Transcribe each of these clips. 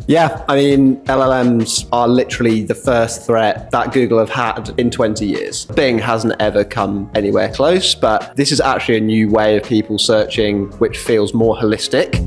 Yeah, I mean, LLMs are literally the first threat that Google have had in 20 years. Bing hasn't ever come anywhere close, but this is actually a new way of people searching which feels more holistic.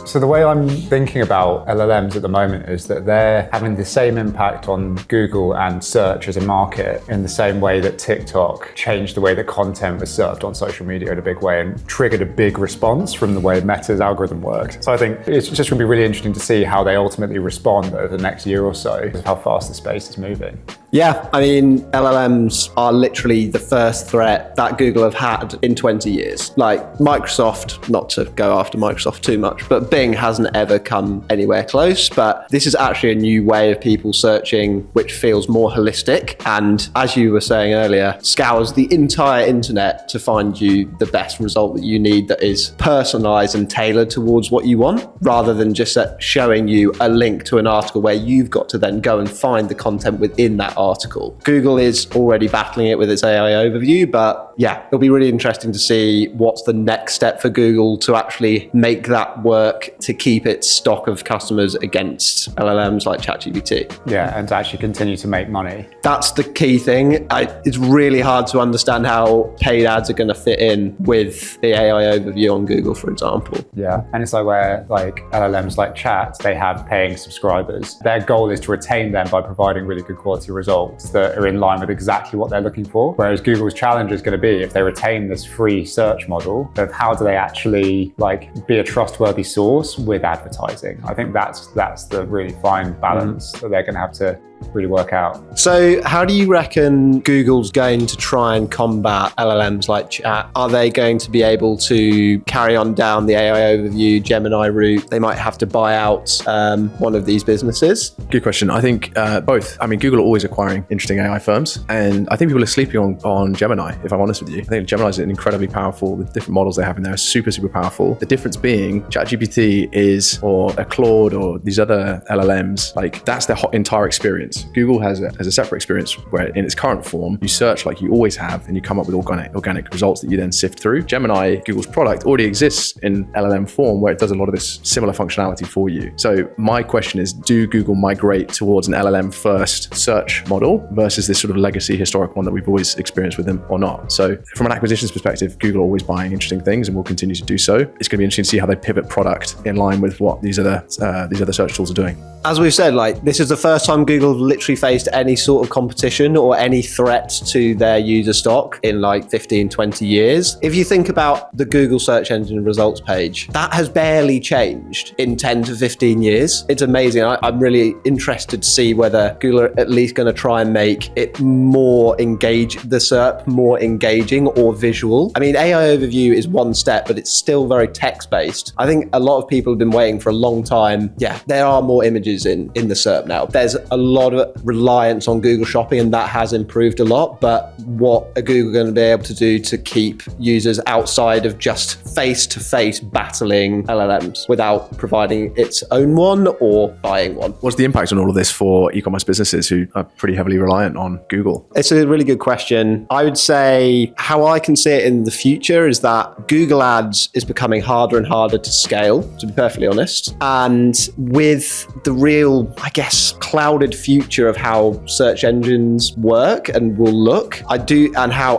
So the way I'm thinking about LLMs at the moment is that they're having the same impact on Google and search as a market in the same way that TikTok changed the way that content was served on social media in a big way and triggered a big response from the way Meta's algorithm worked. So I think it's just going to be really interesting to see how they ultimately respond over the next year or so, how fast the space is moving. Yeah, I mean, LLMs are literally the first threat that Google have had in 20 years. Like Microsoft, not to go after Microsoft too much, but Bing hasn't ever come anywhere close. But this is actually a new way of people searching which feels more holistic. And as you were saying earlier, scours the entire internet to find you the best result that you need that is personalized and tailored towards what you want, rather than just showing you a link to an article where you've got to then go and find the content within that article. Google is already battling it with its AI overview, but yeah, it'll be really interesting to see what's the next step for Google to actually make that work to keep its stock of customers against LLMs like ChatGPT. Yeah, and to actually continue to make money. That's the key thing. It's really hard to understand how paid ads are going to fit in with the AI overview on Google, for example. Yeah, and it's like where like LLMs like Chat, they have paying subscribers. Their goal is to retain them by providing really good quality results that are in line with exactly what they're looking for. Whereas Google's challenge is going to be, if they retain this free search model, of how do they actually like be a trustworthy source with advertising? I think that's the really fine balance that they're going to have to really work out. So how do you reckon Google's going to try and combat LLMs like Chat? Are they going to be able to carry on down the AI overview, Gemini route? They might have to buy out one of these businesses. Good question. I think both. I mean, Google are always acquiring interesting AI firms, and I think people are sleeping on Gemini, if I'm honest with you. I think Gemini is incredibly powerful. The different models they have in there are super, super powerful. The difference being ChatGPT is, or a Claude or these other LLMs, like that's their entire experience. Google has a separate experience where in its current form, you search like you always have and you come up with organic results that you then sift through. Gemini, Google's product, already exists in LLM form where it does a lot of this similar functionality for you. So my question is, do Google migrate towards an LLM first search model versus this sort of legacy historic one that we've always experienced with them or not? So from an acquisitions perspective, Google are always buying interesting things and will continue to do so. It's going to be interesting to see how they pivot product in line with what these other search tools are doing. As we've said, like this is the first time Google literally faced any sort of competition or any threat to their user stock in like 15, 20 years. If you think about the Google search engine results page, that has barely changed in 10 to 15 years. It's amazing. I'm really interested to see whether Google are at least going to try and make it more the SERP more engaging or visual. I mean, AI overview is one step, but it's still very text-based. I think a lot of people have been waiting for a long time. Yeah, there are more images in the SERP now. There's a lot of reliance on Google Shopping and that has improved a lot, but what are Google going to be able to do to keep users outside of just face-to-face battling LLMs without providing its own one or buying one? What's the impact on all of this for e-commerce businesses who are pretty heavily reliant on Google? It's a really good question. I would say how I can see it in the future is that Google Ads is becoming harder and harder to scale, to be perfectly honest. And with the real, I guess, clouded future of how search engines work and will look, and how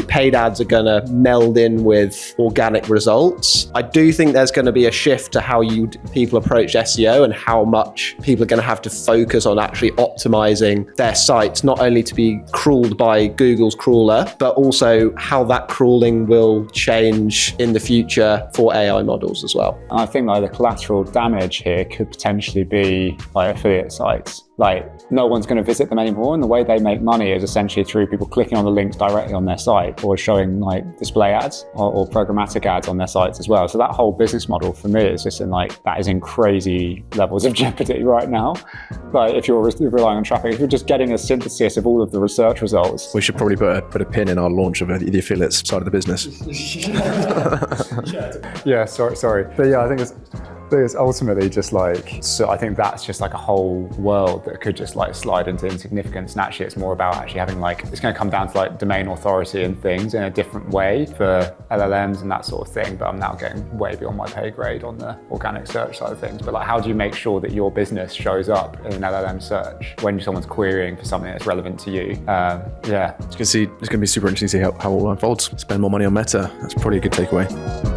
paid ads are going to meld in with organic results. I do think there's going to be a shift to how people approach SEO and how much people are going to have to focus on actually optimizing their sites, not only to be crawled by Google's crawler, but also how that crawling will change in the future for AI models as well. I think like the collateral damage here could potentially be like affiliate sites. Like no one's going to visit them anymore, and the way they make money is essentially through people clicking on the links directly on their site or showing like display ads or programmatic ads on their sites as well. So that whole business model for me is just that is in crazy levels of jeopardy right now. Like if you're relying on traffic, if you're just getting a synthesis of all of the research results. We should probably put a pin in our launch of the affiliates side of the business. Yeah, sorry. But yeah, I think it's But it's ultimately just like, so I think that's just like a whole world that could just like slide into insignificance. And actually it's more about actually having like, it's going to come down to like domain authority and things in a different way for LLMs and that sort of thing. But I'm now getting way beyond my pay grade on the organic search side of things. But like, how do you make sure that your business shows up in an LLM search when someone's querying for something that's relevant to you? It's going to be super interesting to see how it all unfolds. Spend more money on Meta. That's probably a good takeaway.